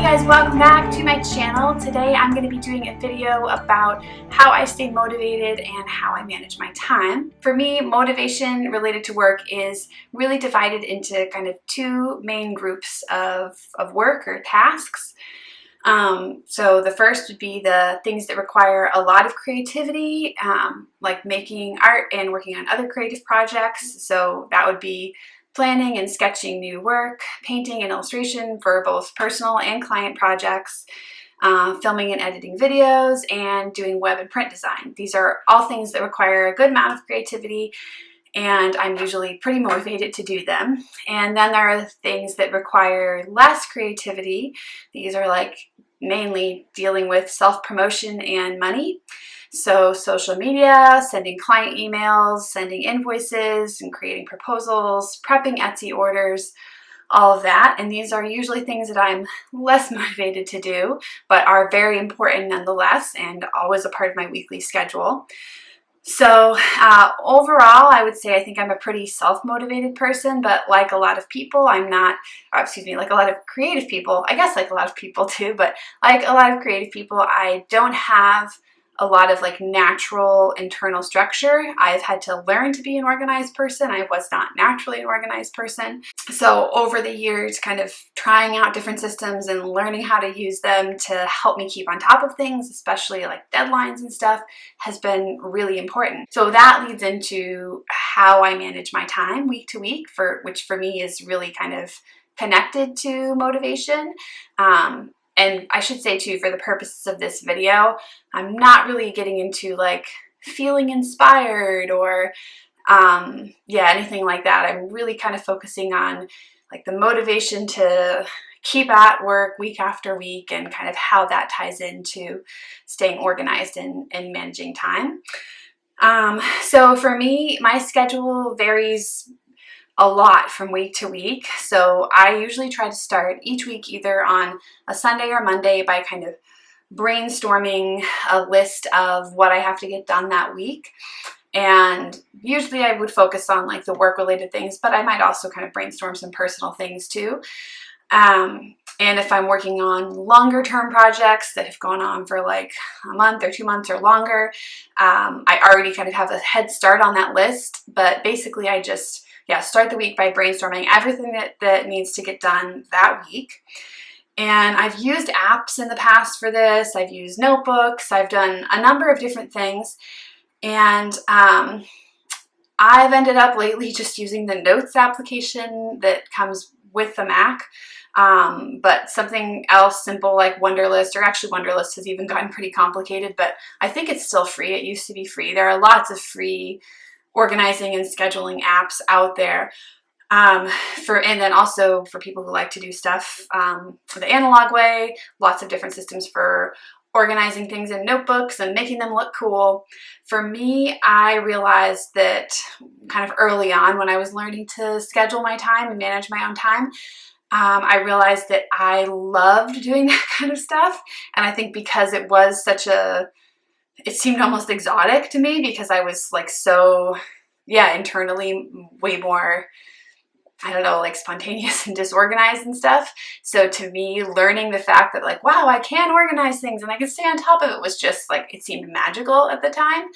guys, welcome back to my channel. Today I'm going to be doing a video about how I stay motivated and how I manage my time. For me, motivation related to work is really divided into kind of two main groups of work or tasks. So the first would be the things that require a lot of creativity, like making art and working on other creative projects. So that would be planning and sketching new work, painting and illustration for both personal and client projects, filming and editing videos, and doing web and print design. These are all things that require a good amount of creativity, and I'm usually pretty motivated to do them. And then there are things that require less creativity. These are like mainly dealing with self-promotion and money. So social media, sending client emails, sending invoices, and creating proposals, prepping Etsy orders, all of that. And these are usually things that I'm less motivated to do, but are very important nonetheless, and always a part of my weekly schedule. So overall, I would say I think I'm a pretty self-motivated person, but like a lot of people, I'm not, like a lot of creative people, I guess like a lot of people too, but like a lot of creative people, I don't have a lot of like natural internal structure. I've had to learn to be an organized person. I was not naturally an organized person. So over the years, kind of trying out different systems and learning how to use them to help me keep on top of things, especially like deadlines and stuff, has been really important. So that leads into how I manage my time week to week, which for me is really kind of connected to motivation. And I should say too, for the purposes of this video, I'm not really getting into like feeling inspired or anything like that. I'm really kind of focusing on like the motivation to keep at work week after week and kind of how that ties into staying organized and managing time. So for me, my schedule varies a lot from week to week. So I usually try to start each week either on a Sunday or Monday by kind of brainstorming a list of what I have to get done that week. And usually I would focus on like the work related things, but I might also kind of brainstorm some personal things too. And if I'm working on longer term projects that have gone on for like a month or 2 months or longer, I already kind of have a head start on that list, but basically I just start the week by brainstorming everything that needs to get done that week. And I've used apps in the past for this. I've used notebooks. I've done a number of different things. And I've ended up lately just using the Notes application that comes with the Mac. But something else simple like Wunderlist, or actually Wunderlist has even gotten pretty complicated, but I think it's still free. It used to be free. There are lots of free organizing and scheduling apps out there. And then also for people who like to do stuff for the analog way, lots of different systems for organizing things in notebooks and making them look cool. For me, I realized that kind of early on when I was learning to schedule my time and manage my own time, I realized that I loved doing that kind of stuff. And I think because it was it seemed almost exotic to me because I was like so, internally way more, I don't know, like spontaneous and disorganized and stuff. So to me, learning the fact that like, wow, I can organize things and I can stay on top of it was just like, it seemed magical at the time.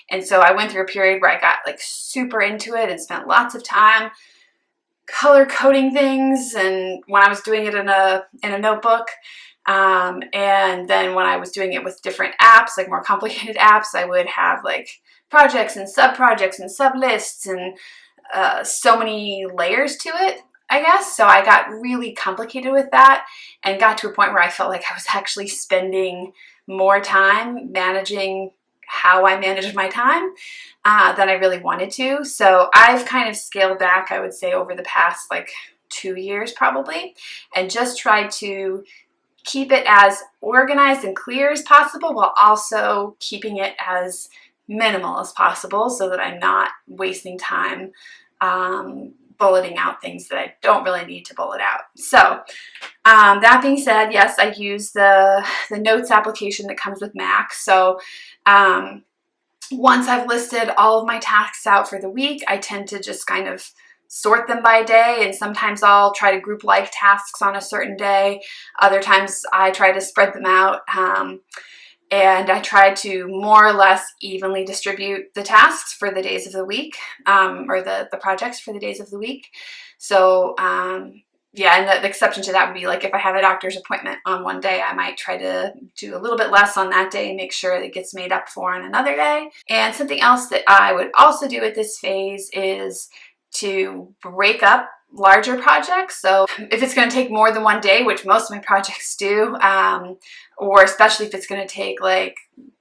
And so I went through a period where I got like super into it and spent lots of time color coding things. And when I was doing it in a notebook, and then when I was doing it with different apps, like more complicated apps, I would have like projects and sub-projects and sub-lists and so many layers to it, I guess. So I got really complicated with that and got to a point where I felt like I was actually spending more time managing how I managed my time than I really wanted to. So I've kind of scaled back, I would say, over the past like 2 years probably, and just tried to keep it as organized and clear as possible while also keeping it as minimal as possible so that I'm not wasting time bulleting out things that I don't really need to bullet out. So that being said, yes, I use the Notes application that comes with Mac. So once I've listed all of my tasks out for the week, I tend to just kind of sort them by day, and sometimes I'll try to group like tasks on a certain day. Other times I try to spread them out, and I try to more or less evenly distribute the tasks for the days of the week, or the projects for the days of the week. So yeah, and the exception to that would be like if I have a doctor's appointment on one day, I might try to do a little bit less on that day and make sure it gets made up for on another day. And something else that I would also do at this phase is to break up larger projects. So if it's going to take more than one day, which most of my projects do, or especially if it's going to take like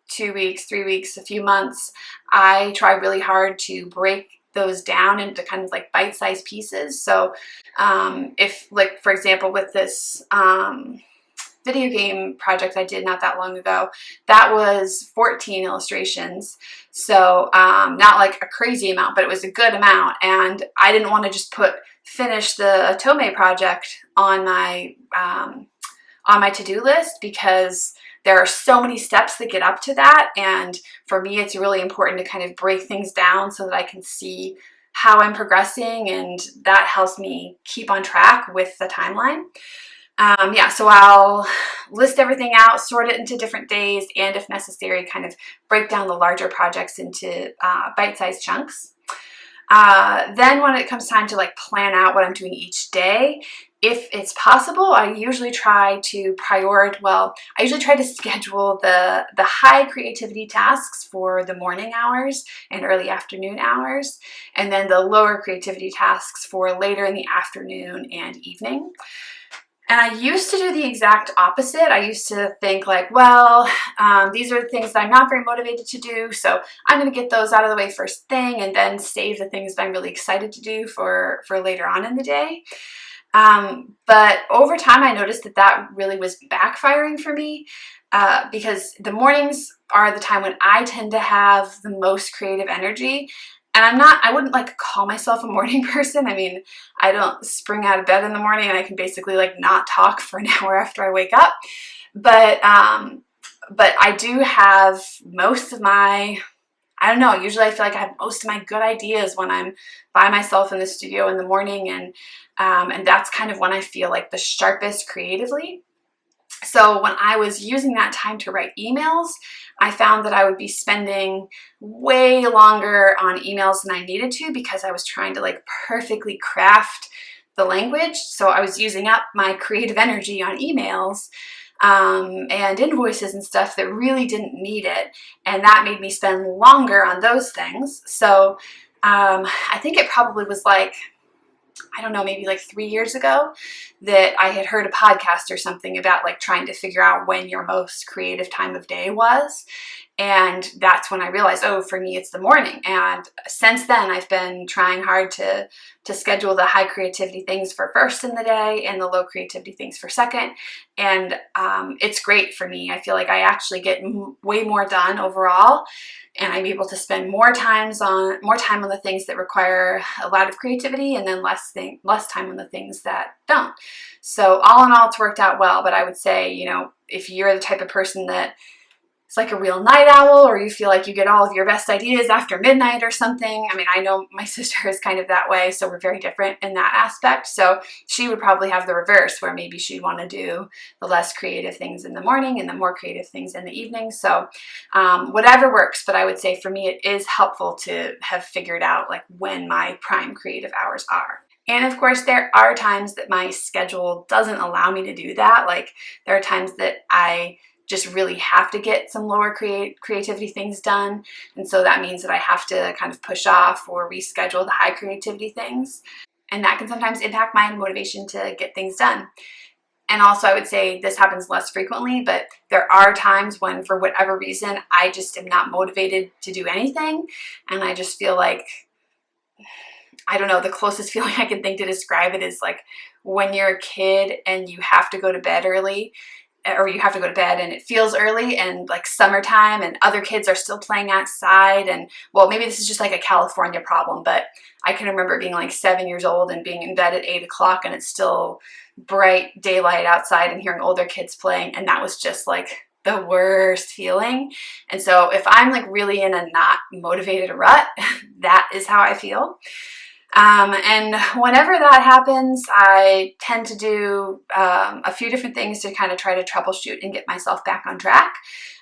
2 weeks, 3 weeks, a few months, I try really hard to break those down into kind of like bite-sized pieces. So if, like, for example, with this video game project I did not that long ago, that was 14 illustrations. So not like a crazy amount, but it was a good amount. And I didn't want to just finish the Otome project on my to-do list, because there are so many steps that get up to that. And for me, it's really important to kind of break things down so that I can see how I'm progressing, and that helps me keep on track with the timeline. Yeah, so I'll list everything out, sort it into different days, and if necessary, kind of break down the larger projects into bite-sized chunks. Then when it comes time to like plan out what I'm doing each day, if it's possible, I usually try to schedule the high creativity tasks for the morning hours and early afternoon hours, and then the lower creativity tasks for later in the afternoon and evening. And I used to do the exact opposite. I used to think like, well, these are the things that I'm not very motivated to do, so I'm going to get those out of the way first thing and then save the things that I'm really excited to do for later on in the day. But over time, I noticed that that really was backfiring for me, because the mornings are the time when I tend to have the most creative energy. And I wouldn't like call myself a morning person. I mean, I don't spring out of bed in the morning and I can basically like not talk for an hour after I wake up. But I do have most of my, I don't know, usually I feel like I have most of my good ideas when I'm by myself in the studio in the morning, and that's kind of when I feel like the sharpest creatively. So when I was using that time to write emails, I found that I would be spending way longer on emails than I needed to, because I was trying to like perfectly craft the language. So I was using up my creative energy on emails and invoices and stuff that really didn't need it. And that made me spend longer on those things. So I think it probably was like, I don't know, maybe like 3 years ago that I had heard a podcast or something about like trying to figure out when your most creative time of day was. And that's when I realized, oh, for me, it's the morning. And since then, I've been trying hard to schedule the high creativity things for first in the day and the low creativity things for second. And it's great for me. I feel like I actually get way more done overall. And I'm able to spend more time on the things that require a lot of creativity, and then less time on the things that don't. So all in all, it's worked out well. But I would say, you know, if you're the type of person that it's like a real night owl, or you feel like you get all of your best ideas after midnight or something. I mean, I know my sister is kind of that way, so we're very different in that aspect. So she would probably have the reverse, where maybe she'd want to do the less creative things in the morning and the more creative things in the evening. So whatever works, but I would say for me, it is helpful to have figured out like when my prime creative hours are. And of course, there are times that my schedule doesn't allow me to do that. Like there are times that I just really have to get some lower creativity things done. And so that means that I have to kind of push off or reschedule the high creativity things. And that can sometimes impact my motivation to get things done. And also I would say this happens less frequently, but there are times when for whatever reason, I just am not motivated to do anything. And I just feel like, I don't know, the closest feeling I can think to describe it is like when you're a kid and you have to go to bed early, or you have to go to bed and it feels early and like summertime and other kids are still playing outside. And well, maybe this is just like a California problem, but I can remember being like 7 years old and being in bed at 8 o'clock and it's still bright daylight outside and hearing older kids playing. And that was just like the worst feeling. And so if I'm like really in a not motivated rut, that is how I feel. And whenever that happens, I tend to do a few different things to kind of try to troubleshoot and get myself back on track.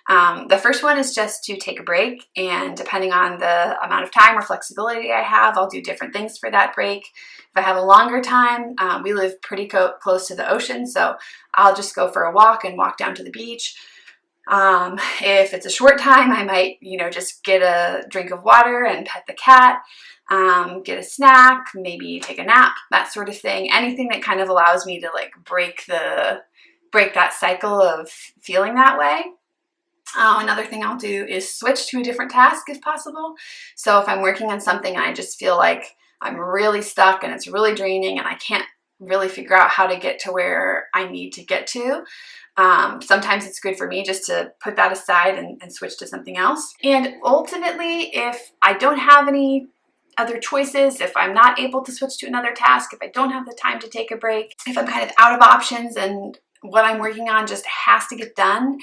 The first one is just to take a break, and depending on the amount of time or flexibility I have, I'll do different things for that break. If I have a longer time, we live pretty close to the ocean, so I'll just go for a walk and walk down to the beach. If it's a short time, I might, just get a drink of water and pet the cat, get a snack, maybe take a nap, that sort of thing. Anything that kind of allows me to like break that cycle of feeling that way. Another thing I'll do is switch to a different task if possible. So if I'm working on something and I just feel like I'm really stuck and it's really draining and I can't really figure out how to get to where I need to get to, sometimes it's good for me just to put that aside and switch to something else. And ultimately, if I don't have any other choices, if I'm not able to switch to another task, if I don't have the time to take a break, if I'm kind of out of options and what I'm working on just has to get done,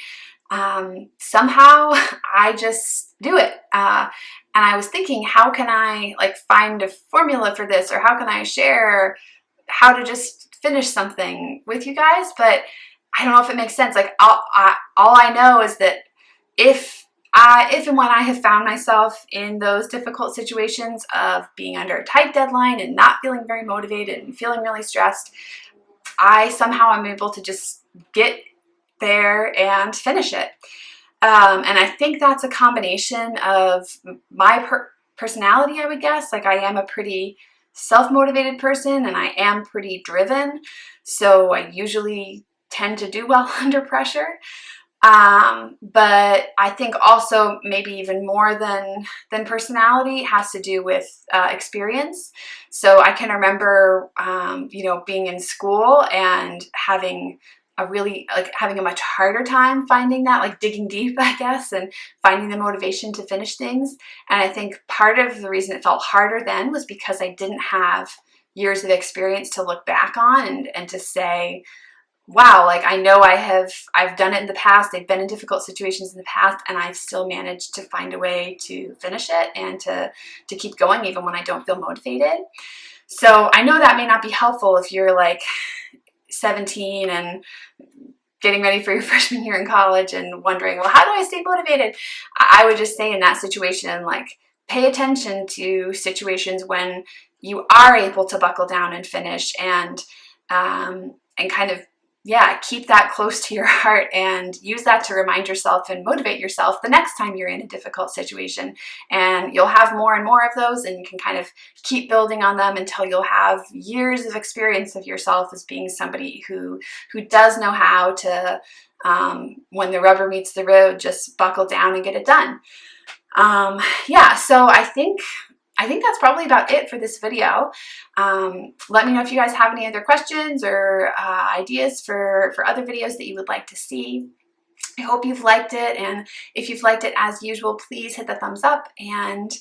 somehow I just do it. And I was thinking, how can I like find a formula for this, or how can I share how to just finish something with you guys? But I don't know if it makes sense. Like all I know is that if and when I have found myself in those difficult situations of being under a tight deadline and not feeling very motivated and feeling really stressed, I somehow am able to just get there and finish it. And I think that's a combination of my personality, I would guess. Like I am a pretty self-motivated person and I am pretty driven. So I usually tend to do well under pressure. But I think also maybe even more than personality has to do with experience. So I can remember, being in school and having a much harder time finding that, like digging deep, I guess, and finding the motivation to finish things. And I think part of the reason it felt harder then was because I didn't have years of experience to look back on and to say, wow, like I know I've done it in the past, I've been in difficult situations in the past, and I've still managed to find a way to finish it and to keep going even when I don't feel motivated. So I know that may not be helpful if you're like 17 and getting ready for your freshman year in college and wondering, well, how do I stay motivated? I would just say in that situation, like pay attention to situations when you are able to buckle down and finish, and kind of, keep that close to your heart and use that to remind yourself and motivate yourself the next time you're in a difficult situation. And you'll have more and more of those, and you can kind of keep building on them until you'll have years of experience of yourself as being somebody who does know how to, when the rubber meets the road, just buckle down and get it done. So I think that's probably about it for this video. Let me know if you guys have any other questions or ideas for other videos that you would like to see. I hope you've liked it, and if you've liked it, as usual, please hit the thumbs up and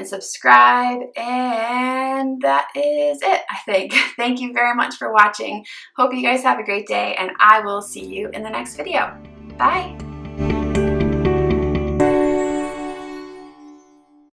subscribe, and that is it, I think. Thank you very much for watching. Hope you guys have a great day, and I will see you in the next video. Bye!